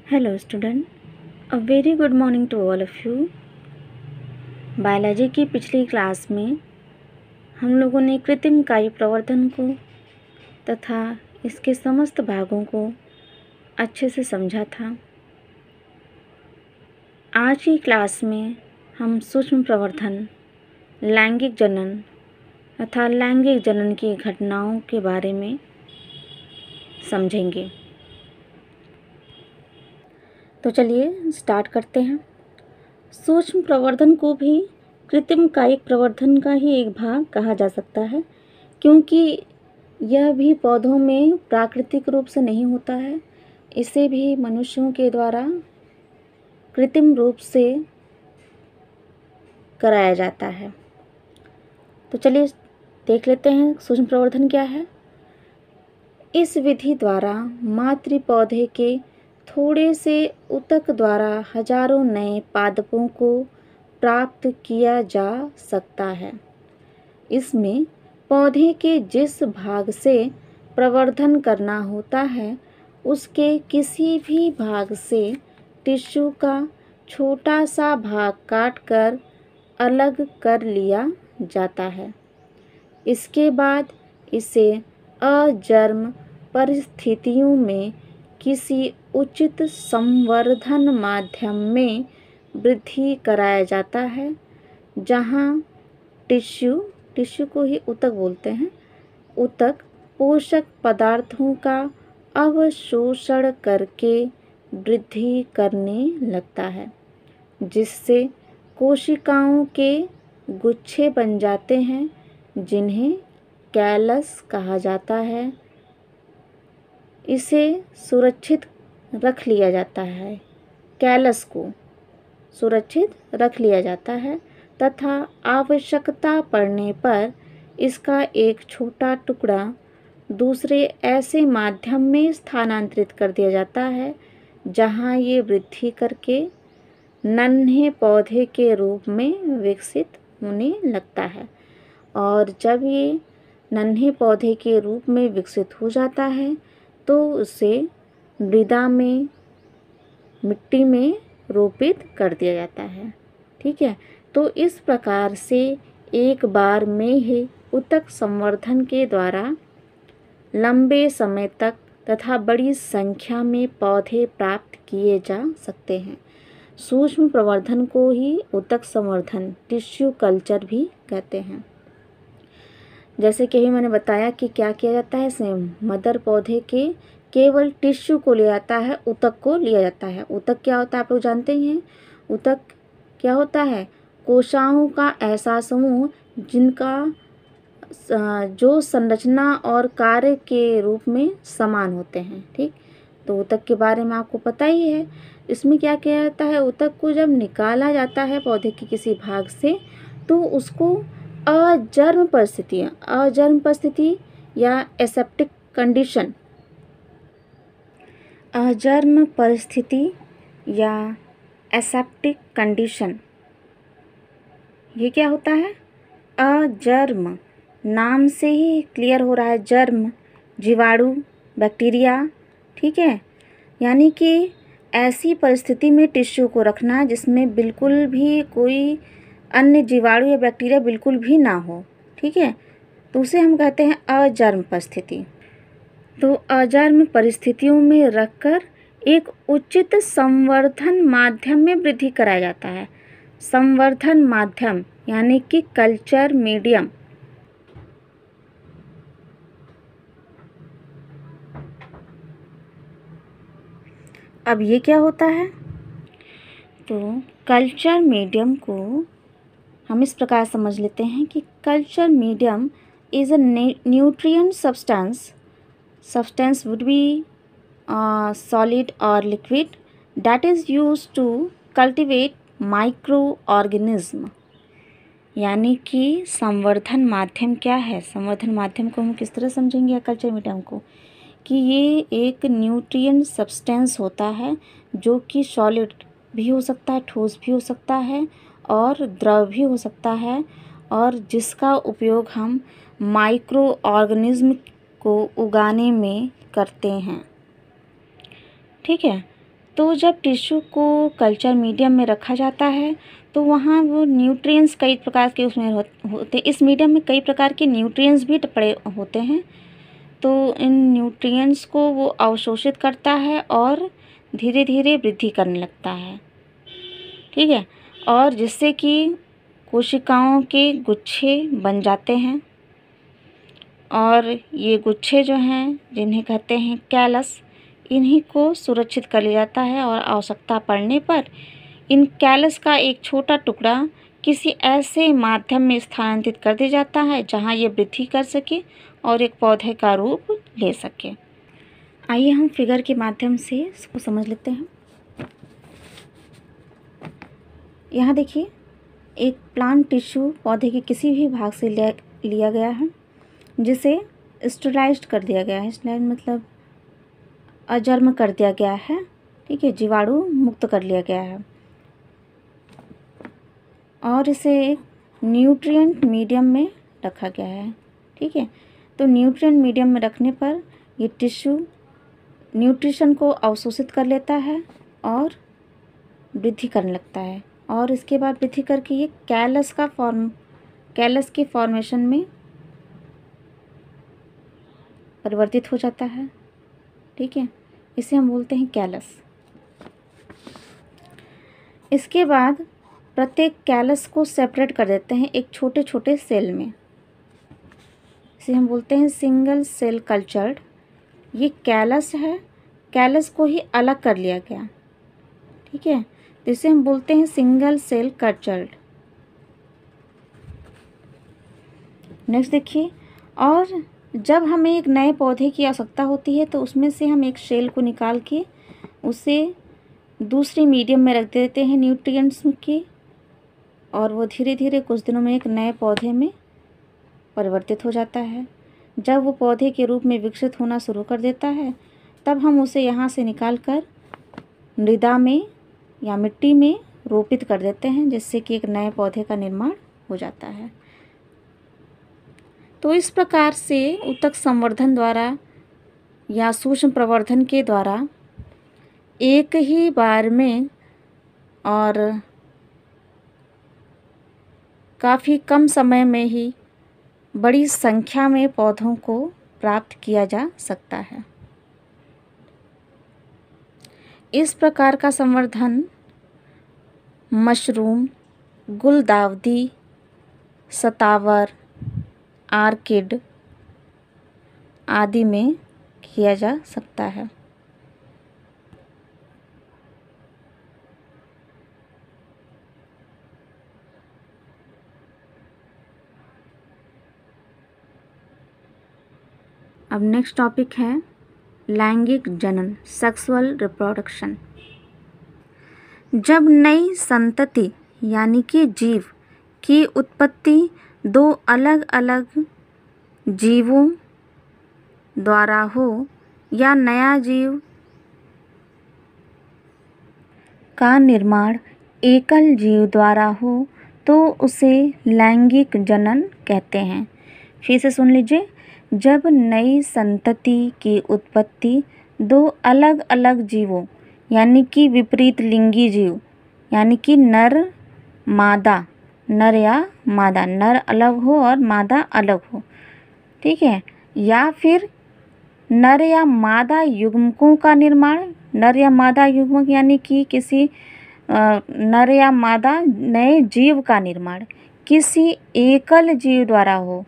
Hello student, a very good morning to all of you. Biology की पिछली class में हम लोगों ने कृत्रिम कायिक प्रवर्धन को तथा इसके समस्त भागों को अच्छे से समझा था। आज की क्लास में हम सूक्ष्म प्रवर्धन, लैंगिक जनन तथा लैंगिक जनन की घटनाओं के बारे में समझेंगे। तो चलिए स्टार्ट करते हैं। सूक्ष्म प्रवर्धन को भी कृत्रिम कायिक प्रवर्धन का ही एक भाग कहा जा सकता है, क्योंकि यह भी पौधों में प्राकृतिक रूप से नहीं होता है। इसे भी मनुष्यों के द्वारा कृत्रिम रूप से कराया जाता है। तो चलिए देख लेते हैं सूक्ष्म प्रवर्धन क्या है। इस विधि द्वारा मातृ पौधे के थोड़े से ऊतक द्वारा हजारों नए पादपों को प्राप्त किया जा सकता है। इसमें पौधे के जिस भाग से प्रवर्धन करना होता है, उसके किसी भी भाग से टिश्यू का छोटा सा भाग काटकर अलग कर लिया जाता है। इसके बाद इसे अजर्म परिस्थितियों में किसी उचित संवर्धन माध्यम में वृद्धि कराया जाता है, जहाँ टिश्यू को ही ऊतक बोलते हैं, ऊतक पोषक पदार्थों का अवशोषण करके वृद्धि करने लगता है, जिससे कोशिकाओं के गुच्छे बन जाते हैं, जिन्हें कैलस कहा जाता है। इसे सुरक्षित रख लिया जाता है, कैलस को सुरक्षित रख लिया जाता है तथा आवश्यकता पड़ने पर इसका एक छोटा टुकड़ा दूसरे ऐसे माध्यम में स्थानांतरित कर दिया जाता है, जहां ये वृद्धि करके नन्हे पौधे के रूप में विकसित होने लगता है। और जब ये नन्हे पौधे के रूप में विकसित हो जाता है, तो उसे मृदा में, मिट्टी में रोपित कर दिया जाता है। ठीक है, तो इस प्रकार से एक बार में ही ऊतक संवर्धन के द्वारा लंबे समय तक तथा बड़ी संख्या में पौधे प्राप्त किए जा सकते हैं। सूक्ष्म प्रवर्धन को ही ऊतक संवर्धन, टिश्यू कल्चर भी कहते हैं। जैसे कि अभी मैंने बताया कि क्या किया जाता है, इसमें मदर पौधे के केवल टिश्यू को लिया जाता है, ऊतक को लिया जाता है। ऊतक क्या होता है आप लोग जानते ही हैं। ऊतक क्या होता है? कोशिकाओं का ऐसा समूह जिनका जो संरचना और कार्य के रूप में समान होते हैं। ठीक, तो ऊतक के बारे में आपको पता ही है। इसमें क्या किया जाता है, ऊतक को जब निकाला जाता है पौधे के किसी भाग से, तो उसको अजर्म परिस्थिति या एसेप्टिक कंडीशन, अजर्म परिस्थिति या एसेप्टिक कंडीशन, ये क्या होता है? अजर्म, नाम से ही क्लियर हो रहा है, जर्म जीवाणु, बैक्टीरिया। ठीक है, यानी कि ऐसी परिस्थिति में टिश्यू को रखना जिसमें बिल्कुल भी कोई अन्य जीवाणु या बैक्टीरिया बिल्कुल भी ना हो। ठीक है, तो उसे हम कहते हैं अजर्म परिस्थिति। तो अजर्म परिस्थितियों में रखकर एक उचित संवर्धन माध्यम में वृद्धि कराया जाता है। संवर्धन माध्यम यानी कि कल्चर मीडियम। अब ये क्या होता है? तो कल्चर मीडियम को हम इस प्रकार समझ लेते हैं कि culture medium is a nutrient substance would be solid or liquid that is used to cultivate microorganism। यानी कि संवर्धन माध्यम क्या है? संवर्धन माध्यम को हम किस तरह समझेंगे कल्चर मीडियम को, कि ये एक न्यूट्रिएंट सब्सटेंस होता है जो कि सॉलिड भी हो सकता है, ठोस भी हो सकता है और द्रव भी हो सकता है, और जिसका उपयोग हम माइक्रो ऑर्गेनिज्म को उगाने में करते हैं। ठीक है, तो जब टिश्यू को कल्चर मीडियम में रखा जाता है तो वहाँ वो न्यूट्रिएंट्स कई प्रकार के उसमें होते हैं। इस मीडियम में कई प्रकार के न्यूट्रिएंट्स भी पड़े होते हैं। तो इन न्यूट्रिएंट्स को वो अवशोषित करता है और धीरे धीरे वृद्धि करने लगता है, ठीक है, और जिससे कि कोशिकाओं के गुच्छे बन जाते हैं। और ये गुच्छे जो हैं, जिन्हें कहते हैं कैलस, इन्हीं को सुरक्षित कर लिया जाता है और आवश्यकता पड़ने पर इन कैलस का एक छोटा टुकड़ा किसी ऐसे माध्यम में स्थानांतरित कर दिया जाता है जहां ये वृद्धि कर सके और एक पौधे का रूप ले सके। आइए हम फिगर के माध्यम से इसको समझ लेते हैं। यहाँ देखिए, एक प्लांट टिश्यू पौधे के किसी भी भाग से लिया गया है, जिसे स्टेराइज्ड कर दिया गया है। स्टेराइज मतलब अजर्म कर दिया गया है, ठीक है, जीवाणु मुक्त कर लिया गया है, और इसे एक न्यूट्रिएंट मीडियम में रखा गया है, ठीक है। तो न्यूट्रिएंट मीडियम में रखने पर ये टिश्यू न्यूट्रिशन को अवशोषित कर लेता है और वृद्धि करने लगता है, और इसके बाद वृद्धि करके ये कैलस के फॉर्मेशन में परिवर्तित हो जाता है, ठीक है। इसे हम बोलते हैं कैलस। इसके बाद प्रत्येक कैलस को सेपरेट कर देते हैं एक छोटे छोटे सेल में। इसे हम बोलते हैं सिंगल सेल कल्चर्ड। ये कैलस है, कैलस को ही अलग कर लिया गया, ठीक है, तो इसे हम बोलते हैं सिंगल सेल कल्चर्ड। नेक्स्ट देखिए, और जब हमें एक नए पौधे की आवश्यकता होती है तो उसमें से हम एक सेल को निकाल के उसे दूसरे मीडियम में रख देते हैं न्यूट्रिएंट्स की, और वो धीरे धीरे कुछ दिनों में एक नए पौधे में परिवर्तित हो जाता है। जब वो पौधे के रूप में विकसित होना शुरू कर देता है तब हम उसे यहाँ से निकाल कर मृदा में या मिट्टी में रोपित कर देते हैं, जिससे कि एक नए पौधे का निर्माण हो जाता है। तो इस प्रकार से ऊतक संवर्धन द्वारा या सूक्ष्म प्रवर्धन के द्वारा एक ही बार में और काफ़ी कम समय में ही बड़ी संख्या में पौधों को प्राप्त किया जा सकता है। इस प्रकार का संवर्धन मशरूम, गुलदाउदी, सतावर, आर्किड आदि में किया जा सकता है। अब नेक्स्ट टॉपिक है लैंगिक जनन, सेक्सुअल रिप्रोडक्शन। जब नई संतति यानी कि जीव की उत्पत्ति दो अलग अलग जीवों द्वारा हो या नया जीव का निर्माण एकल जीव द्वारा हो तो उसे लैंगिक जनन कहते हैं। फिर से सुन लीजिए, जब नई संतति की उत्पत्ति दो अलग अलग जीवों यानी कि विपरीत लिंगी जीव यानी कि नर मादा, नर या मादा, नर अलग हो और मादा अलग हो, ठीक है, या फिर नर या मादा युग्मकों का निर्माण। नर या मादा युग्मक यानी कि किसी नर या मादा नए जीव का निर्माण किसी एकल जीव द्वारा हो।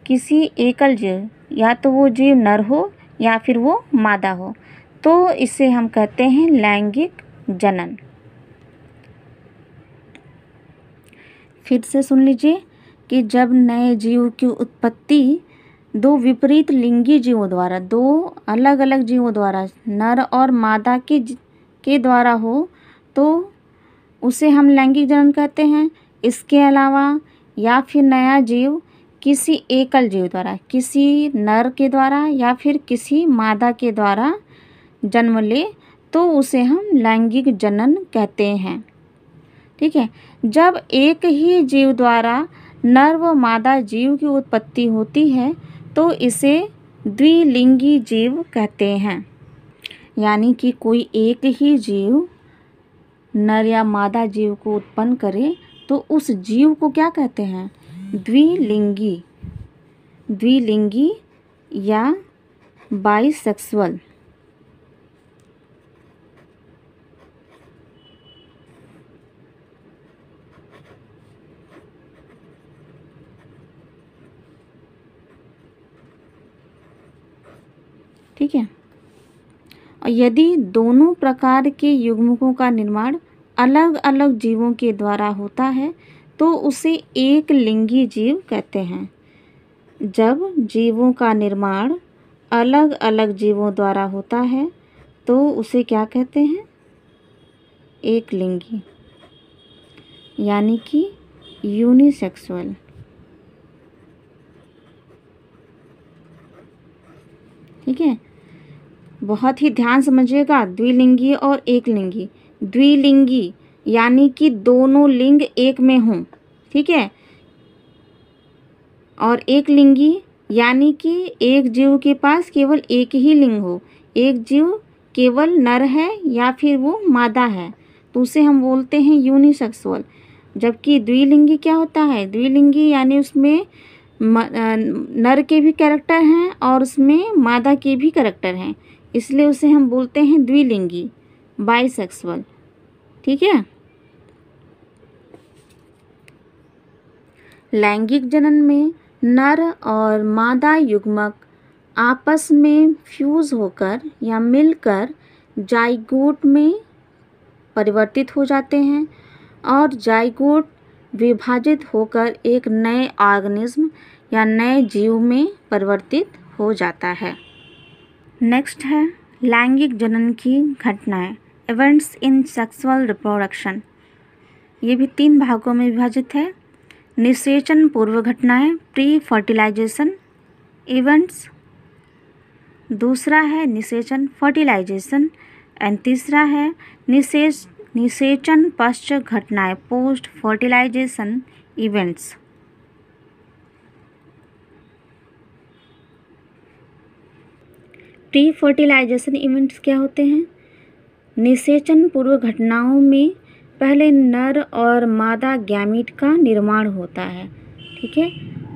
किसी एकल जीव, या तो वो जीव नर हो या फिर वो मादा हो, तो इसे हम कहते हैं लैंगिक जनन। फिर से सुन लीजिए कि जब नए जीव की उत्पत्ति दो विपरीत लिंगी जीवों द्वारा, दो अलग अलग जीवों द्वारा, नर और मादा के द्वारा हो तो उसे हम लैंगिक जनन कहते हैं। इसके अलावा या फिर नया जीव किसी एकल जीव द्वारा, किसी नर के द्वारा या फिर किसी मादा के द्वारा जन्म ले तो उसे हम लैंगिक जनन कहते हैं, ठीक है। जब एक ही जीव द्वारा नर व मादा जीव की उत्पत्ति होती है तो इसे द्विलिंगी जीव कहते हैं। यानी कि कोई एक ही जीव नर या मादा जीव को उत्पन्न करे तो उस जीव को क्या कहते हैं? द्विलिंगी, द्विलिंगी या बाइसेक्सुअल। ठीक है। और यदि दोनों प्रकार के युग्मकों का निर्माण अलग अलग जीवों के द्वारा होता है तो उसे एक लिंगी जीव कहते हैं। जब जीवों का निर्माण अलग अलग जीवों द्वारा होता है तो उसे क्या कहते हैं? एक लिंगी, यानी कि यूनिसेक्सुअल। ठीक है, बहुत ही ध्यान समझिएगा। द्विलिंगी और एक लिंगी। द्विलिंगी यानी कि दोनों लिंग एक में हों, ठीक है। और एक लिंगी यानी कि एक जीव के पास केवल एक ही लिंग हो, एक जीव केवल नर है या फिर वो मादा है, तो उसे हम बोलते हैं यूनिसेक्सुअल। जबकि द्विलिंगी क्या होता है? द्विलिंगी यानी उसमें नर के भी कैरेक्टर हैं और उसमें मादा के भी कैरेक्टर हैं, इसलिए उसे हम बोलते हैं द्विलिंगी, बाइसेक्सुअल। ठीक है। लैंगिक जनन में नर और मादा युग्मक आपस में फ्यूज होकर या मिलकर जाइगोट में परिवर्तित हो जाते हैं और जाइगोट विभाजित होकर एक नए ऑर्गेनिज्म या नए जीव में परिवर्तित हो जाता है। नेक्स्ट है लैंगिक जनन की घटनाएं, इवेंट्स इन सेक्सुअल रिप्रोडक्शन। ये भी 3 भागों में विभाजित है। निषेचन पूर्व घटनाएं, प्री फर्टिलाइजेशन इवेंट्स। दूसरा है निषेचन फर्टिलाइजेशन एंड तीसरा है निषेचन पश्चात घटनाएं, post fertilization events. Pre fertilization events क्या होते हैं? निषेचन पूर्व घटनाओं में पहले नर और मादा गैमीट का निर्माण होता है। ठीक है,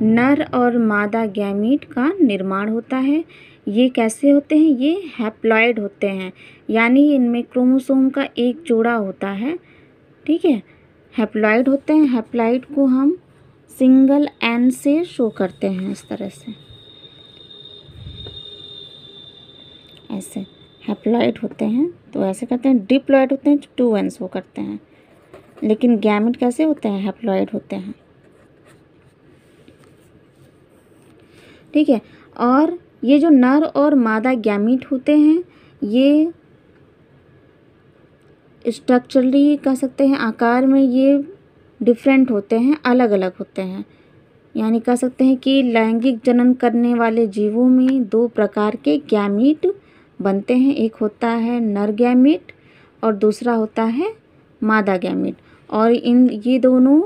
नर और मादा गैमीट का निर्माण होता है। ये कैसे होते हैं? ये हैप्लॉइड होते हैं, यानी इनमें क्रोमोसोम का एक जोड़ा होता है। ठीक है, हैप्लॉइड होते हैं। हैप्लॉइड को हम सिंगल एन से शो करते हैं, इस तरह से, ऐसे हैप्लॉइड होते हैं तो ऐसे करते हैं। डिप्लॉइड होते हैं, 2 एन शो करते हैं। लेकिन गैमेट कैसे होते हैं? हैप्लॉइड होते हैं। ठीक है, और ये जो नर और मादा गैमीट होते हैं ये स्ट्रक्चरली कह सकते हैं, आकार में ये डिफरेंट होते हैं, अलग अलग होते हैं। यानी कह सकते हैं कि लैंगिक जनन करने वाले जीवों में 2 प्रकार के गैमीट बनते हैं। एक होता है नर गैमीट और दूसरा होता है मादा गैमीट। और ये दोनों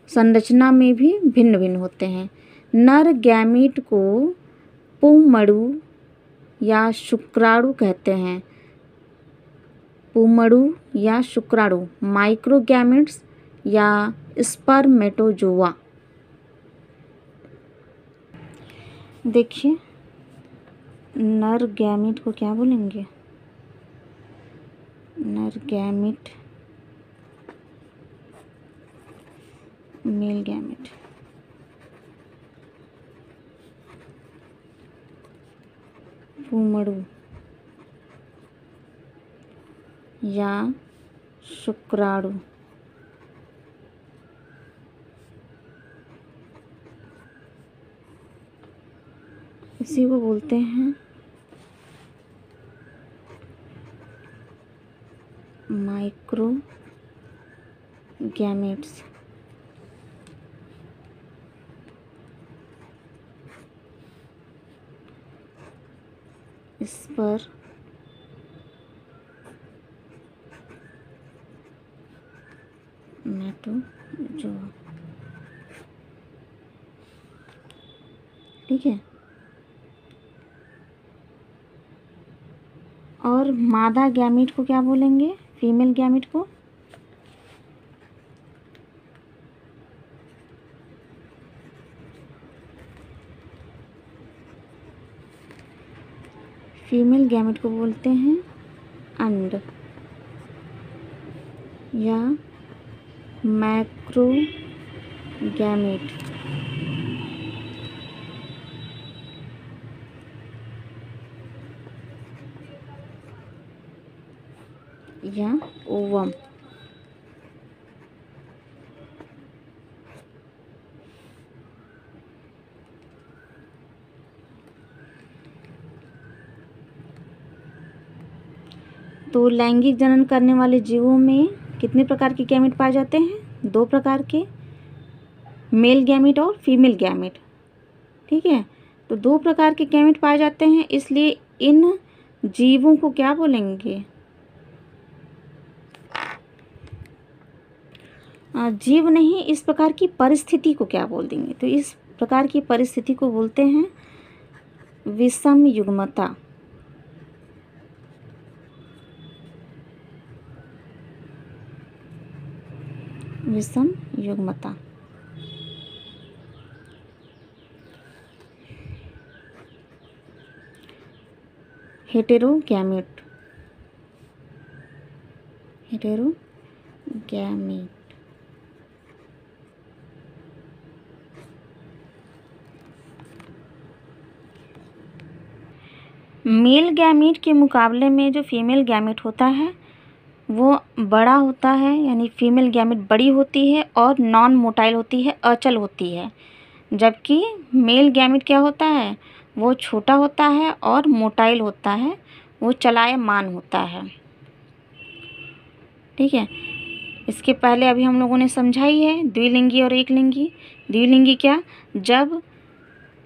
संरचना में भी भिन्न भिन्न होते हैं। नर गैमीट को पुंमड़ू या शुक्राणु कहते हैं। पुंमड़ू या शुक्राणु, माइक्रोगैमेट्स या स्पर्मेटोजोआ। देखिए, नर गैमीट को क्या बोलेंगे? नर गैमीट, मेल गैमीट। पुंमड़ू या शुक्राणु। इसी को बोलते हैं माइक्रो गैमेट्स। इस पर मेटोजोआ। ठीक है, और मादा गैमीट को क्या बोलेंगे, फीमेल गैमीट को? फीमेल गैमेट को बोलते हैं अंड या मैक्रोगैमेट। या ओवम। तो लैंगिक जनन करने वाले जीवों में कितने प्रकार के गैमेट पाए जाते हैं? 2 प्रकार के, मेल गैमेट और फीमेल गैमेट। ठीक है, तो 2 प्रकार के गैमेट पाए जाते हैं, इसलिए इन जीवों को क्या बोलेंगे? जीव नहीं, इस प्रकार की परिस्थिति को क्या बोल देंगे? तो इस प्रकार की परिस्थिति को बोलते हैं विषम युग्मता। विषम युग्मता। हेटेरोगैमेट। हेटेरोगैमेट। मेल गैमेट के मुकाबले में जो फीमेल गैमेट होता है वो बड़ा होता है, यानी फीमेल गैमेट बड़ी होती है और नॉन मोटाइल होती है, अचल होती है। जबकि मेल गैमेट क्या होता है, वो छोटा होता है और मोटाइल होता है, वो चलायमान होता है। ठीक है, इसके पहले अभी हम लोगों ने समझाई है द्विलिंगी और एकलिंगी। द्विलिंगी क्या, जब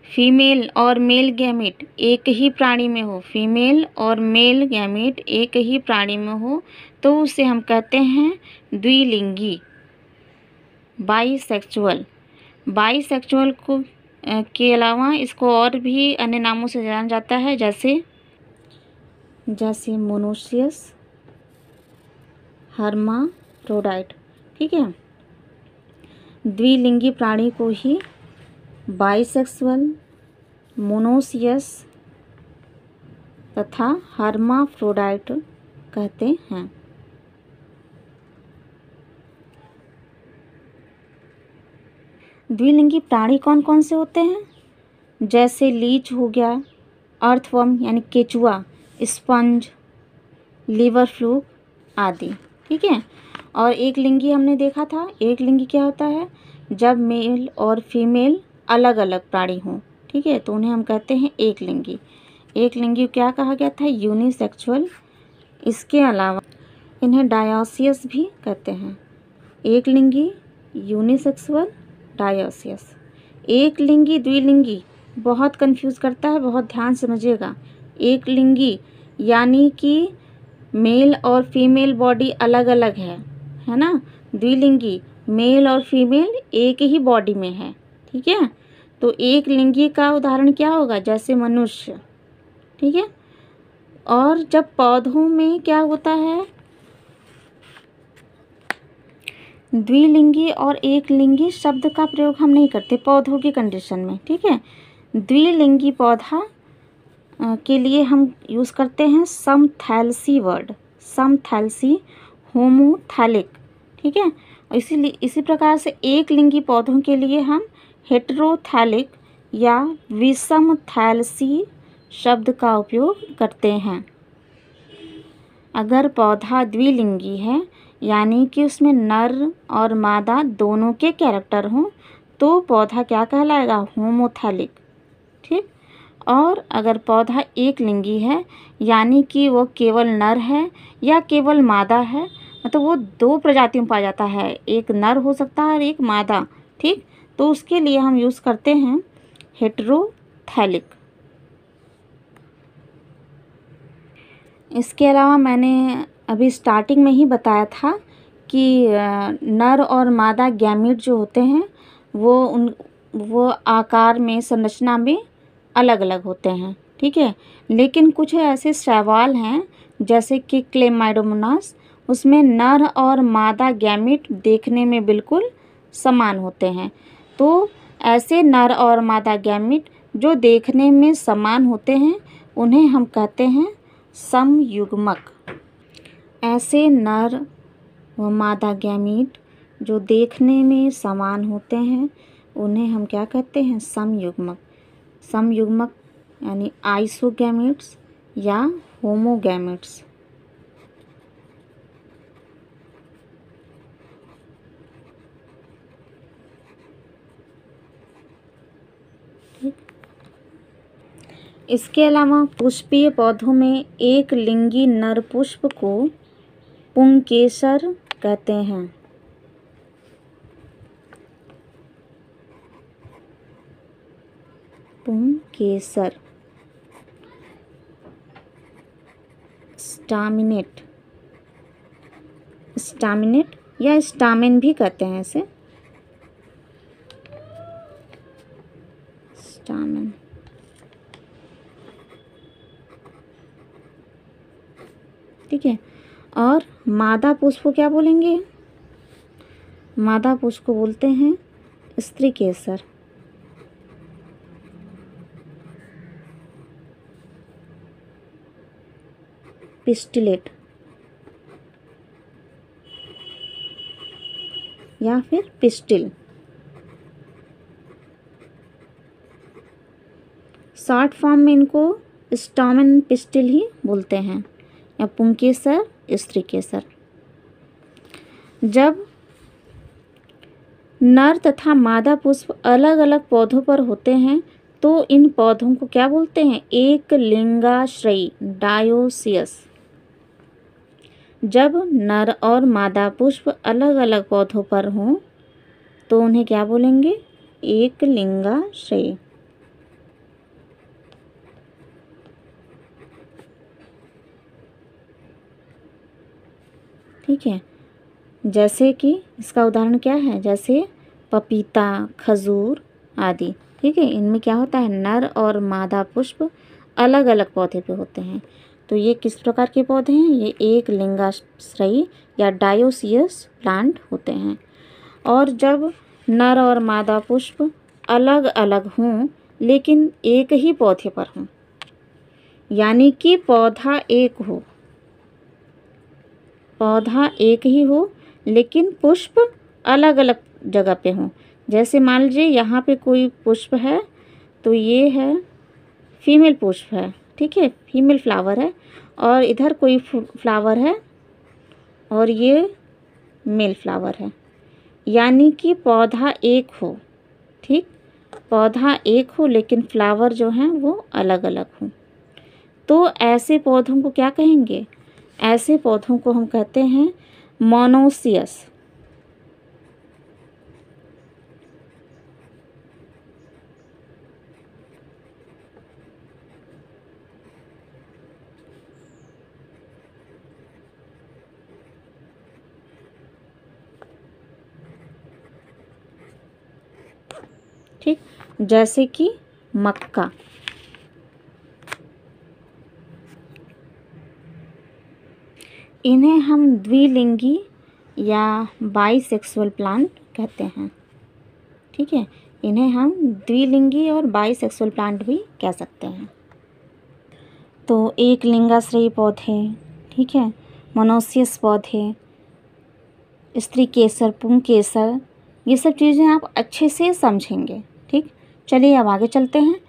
फीमेल और मेल गैमेट एक ही प्राणी में हो, फीमेल और मेल गैमेट एक ही प्राणी में हो, तो उसे हम कहते हैं द्विलिंगी, बाईसेक्सुअल। बाईसेक्सुअल को के अलावा इसको और भी अन्य नामों से जाना जाता है, जैसे मोनोसियस, हर्माफ्रोडाइट। ठीक है, द्विलिंगी प्राणी को ही बाईसेक्सुअल, मोनोसियस तथा हर्माफ्रोडाइट कहते हैं। द्विलिंगी प्राणी कौन कौन से होते हैं? जैसे लीच हो गया, अर्थवर्म यानी केचुआ, स्पंज, लीवर फ्लूक आदि। ठीक है, और एक लिंगी हमने देखा था, एक लिंगी क्या होता है, जब मेल और फीमेल अलग अलग प्राणी हों। ठीक है, तो उन्हें हम कहते हैं एक लिंगी। एक लिंगी क्या कहा गया था, यूनिसेक्सुअल। इसके अलावा इन्हें डायोसियस भी कहते हैं। एक लिंगी, यूनिसेक्सुअल, डायोसियस। एक लिंगी द्विलिंगी बहुत कंफ्यूज करता है, बहुत ध्यान समझिएगा। एक लिंगी यानी कि मेल और फीमेल बॉडी अलग अलग है ना। द्विलिंगी मेल और फीमेल एक ही बॉडी में है। ठीक है, तो एक लिंगी का उदाहरण क्या होगा, जैसे मनुष्य। ठीक है, और जब पौधों में क्या होता है, द्विलिंगी और एक लिंगी शब्द का प्रयोग हम नहीं करते पौधों की कंडीशन में। ठीक है, द्विलिंगी पौधा के लिए हम यूज़ करते हैं समथैलेसी वर्ड, समथैलेसी, होमोथैलिक। ठीक है, इसीलिए इसी प्रकार से एक लिंगी पौधों के लिए हम हेटेरोथैलिक या विषमथैलेसी शब्द का उपयोग करते हैं। अगर पौधा द्विलिंगी है यानी कि उसमें नर और मादा दोनों के कैरेक्टर हों, तो पौधा क्या कहलाएगा, होमोथैलिक। ठीक, और अगर पौधा एक लिंगी है यानी कि वो केवल नर है या केवल मादा है, मतलब वो 2 प्रजातियों में पाया जाता है, एक नर हो सकता है और एक मादा। ठीक, तो उसके लिए हम यूज़ करते हैं हेटेरोथैलिक। इसके अलावा मैंने अभी स्टार्टिंग में ही बताया था कि नर और मादा गैमीट जो होते हैं वो आकार में, संरचना में अलग अलग होते हैं। ठीक है, लेकिन कुछ ऐसे सवाल हैं जैसे कि क्लेमाइडोमोनास, उसमें नर और मादा गैमीट देखने में बिल्कुल समान होते हैं। तो ऐसे नर और मादा गैमीट जो देखने में समान होते हैं उन्हें हम कहते हैं समयुग्मक। ऐसे नर व मादा गैमीट जो देखने में समान होते हैं उन्हें हम क्या कहते हैं? समयुग्मक। समयुग्मक यानी आइसोगैमीट्स या होमोगैमीट्स। इसके अलावा पुष्पीय पौधों में एक लिंगी नर पुष्प को पुंकेसर कहते हैं। पुंकेसर। स्टामिनेट, स्टामिनेट या स्टामिन भी कहते हैं इसे। स्टामिन। ठीक है। और मादा पुष्प को क्या बोलेंगे? मादा पुष्प को बोलते हैं स्त्री केसर। पिस्टिलेट या फिर पिस्टिल। शॉर्ट फॉर्म में इनको स्टामिन पिस्टिल ही बोलते हैं या पुंकेसर, स्त्री केसर। जब नर तथा मादा पुष्प अलग अलग पौधों पर होते हैं तो इन पौधों को क्या बोलते हैं? एक लिंगाश्रयी, डायोसियस। जब नर और मादा पुष्प अलग अलग पौधों पर हों तो उन्हें क्या बोलेंगे? एक लिंगाश्रयी। ठीक है। जैसे कि इसका उदाहरण क्या है? जैसे पपीता, खजूर आदि। ठीक है। इनमें क्या होता है? नर और मादा पुष्प अलग अलग पौधे पे होते हैं। तो ये किस प्रकार के पौधे हैं? ये एक लिंगाश्रयी या डायोसियस प्लांट होते हैं। और जब नर और मादा पुष्प अलग अलग हों लेकिन एक ही पौधे पर हों, यानी कि पौधा एक हो, पौधा एक ही हो लेकिन पुष्प अलग अलग जगह पे हों। जैसे मान लीजिए यहाँ पे कोई पुष्प है तो ये है फीमेल पुष्प है। ठीक है, फीमेल फ्लावर है। और इधर कोई फ्लावर है और ये मेल फ्लावर है, यानी कि पौधा एक हो। ठीक, पौधा एक हो लेकिन फ्लावर जो हैं वो अलग अलग हों। तो ऐसे पौधों को क्या कहेंगे? ऐसे पौधों को हम कहते हैं मोनोसियस। ठीक, जैसे कि मक्का। इन्हें हम द्विलिंगी या बाइसेक्सुअल प्लांट कहते हैं। ठीक है, इन्हें हम द्विलिंगी और बाइसेक्सुअल प्लांट भी कह सकते हैं। तो एक लिंगाश्रयी पौधे, ठीक है, मोनोसियस पौधे, स्त्री केसर, पुंकेसर, ये सब चीज़ें आप अच्छे से समझेंगे। ठीक, चलिए अब आगे चलते हैं।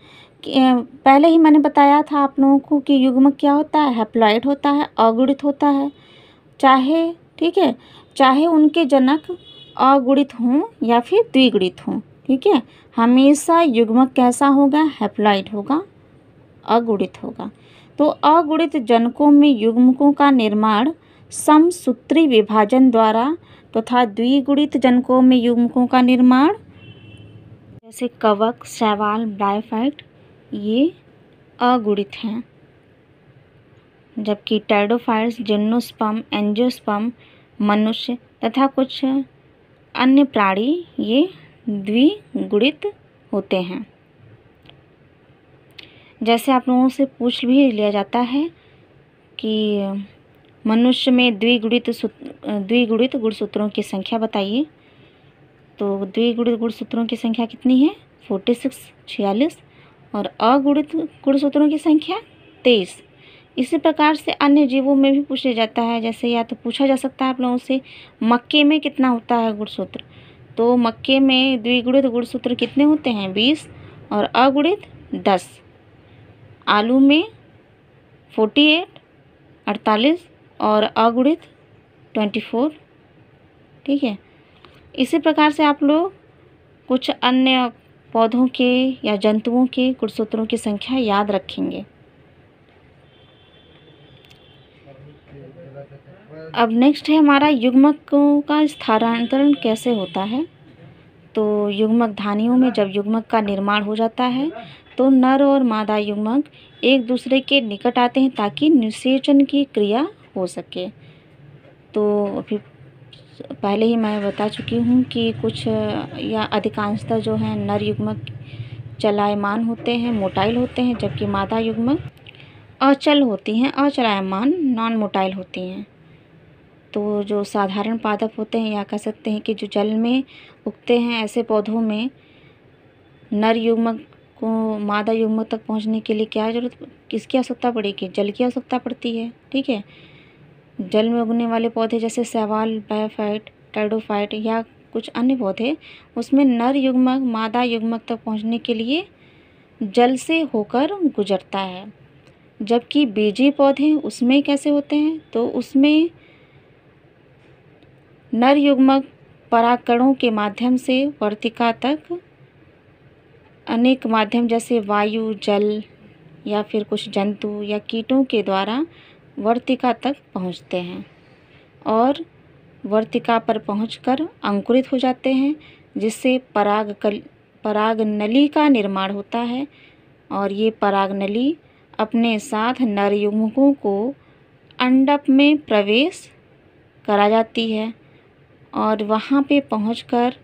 पहले ही मैंने बताया था आप लोगों को कि युग्मक क्या होता है? हैप्लॉइड होता है, अगुणित होता है। चाहे, ठीक है, चाहे उनके जनक अगुणित हों या फिर द्विगुणित हों। ठीक है, हमेशा युग्मक कैसा होगा? हैप्लॉइड होगा, अगुणित होगा। तो अगुणित जनकों में युग्मकों का निर्माण समसूत्री विभाजन द्वारा तथा द्विगुणित जनकों में युग्मकों का निर्माण जैसे कवक, शैवाल, ब्रायोफाइट, ये अगुणित हैं। जबकि टेरिडोफाइट्स, जिम्नोस्पर्म, एंजियोस्पर्म, मनुष्य तथा कुछ अन्य प्राणी ये द्विगुणित होते हैं। जैसे आप लोगों से पूछ भी लिया जाता है कि मनुष्य में द्विगुणित गुणसूत्रों की संख्या बताइए। तो द्विगुणित गुणसूत्रों की संख्या कितनी है? 46 46 और अगुणित गुणसूत्रों की संख्या 23। इसी प्रकार से अन्य जीवों में भी पूछा जाता है, जैसे या तो पूछा जा सकता है आप लोगों से मक्के में कितना होता है गुणसूत्र। तो मक्के में द्विगुणित गुणसूत्र कितने होते हैं? 20 और अगुणित 10। आलू में 48 48 और अगुणित 24। ठीक है। इसी प्रकार से आप लोग कुछ अन्य पौधों के या जंतुओं के गुणसूत्रों की संख्या याद रखेंगे। अब नेक्स्ट है हमारा युग्मकों का स्थानांतरण कैसे होता है। तो युग्मक धानियों में जब युग्मक का निर्माण हो जाता है तो नर और मादा युग्मक एक दूसरे के निकट आते हैं ताकि निषेचन की क्रिया हो सके। तो अभी पहले ही मैं बता चुकी हूँ कि कुछ या अधिकांशतः जो है नर युग्मक चलायमान होते हैं, मोटाइल होते हैं, जबकि मादा युग्मक अचल होती हैं, अचलायमान नॉन मोटाइल होती हैं। तो जो साधारण पादप होते हैं या कह सकते हैं कि जो जल में उगते हैं, ऐसे पौधों में नर युग्मक को मादा युग्मक तक पहुंचने के लिए क्या जरूरत, किसकी आवश्यकता पड़ेगी? जल की आवश्यकता पड़ती है। ठीक है। जल में उगने वाले पौधे जैसे शैवाल, बायोफाइट, टेरिडोफाइट या कुछ अन्य पौधे, उसमें नर युग्मक मादा युग्मक तक पहुंचने के लिए जल से होकर गुजरता है। जबकि बीजी पौधे उसमें कैसे होते हैं? तो उसमें नर युग्मक परागकणों के माध्यम से वर्तिका तक अनेक माध्यम जैसे वायु, जल या फिर कुछ जंतु या कीटों के द्वारा वर्तिका तक पहुंचते हैं और वर्तिका पर पहुंचकर अंकुरित हो जाते हैं, जिससे परागनली का निर्माण होता है। और ये परागनली अपने साथ नर युग्मकों को अंडक में प्रवेश करा जाती है और वहाँ पे पहुंचकर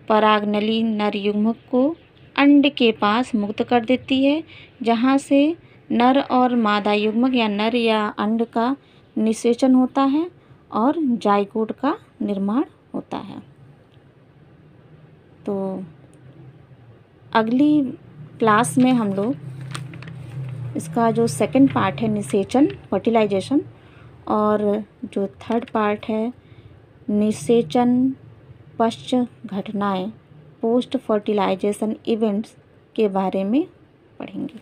परागनली नर युग्मक को अंड के पास मुक्त कर देती है, जहाँ से नर और मादा युग्मक या नर या अंड का निषेचन होता है और जाइगोट का निर्माण होता है। तो अगली क्लास में हम लोग इसका जो सेकंड पार्ट है निषेचन, फर्टिलाइजेशन, और जो थर्ड पार्ट है निषेचन पश्चात घटनाएं, पोस्ट फर्टिलाइजेशन इवेंट्स के बारे में पढ़ेंगे।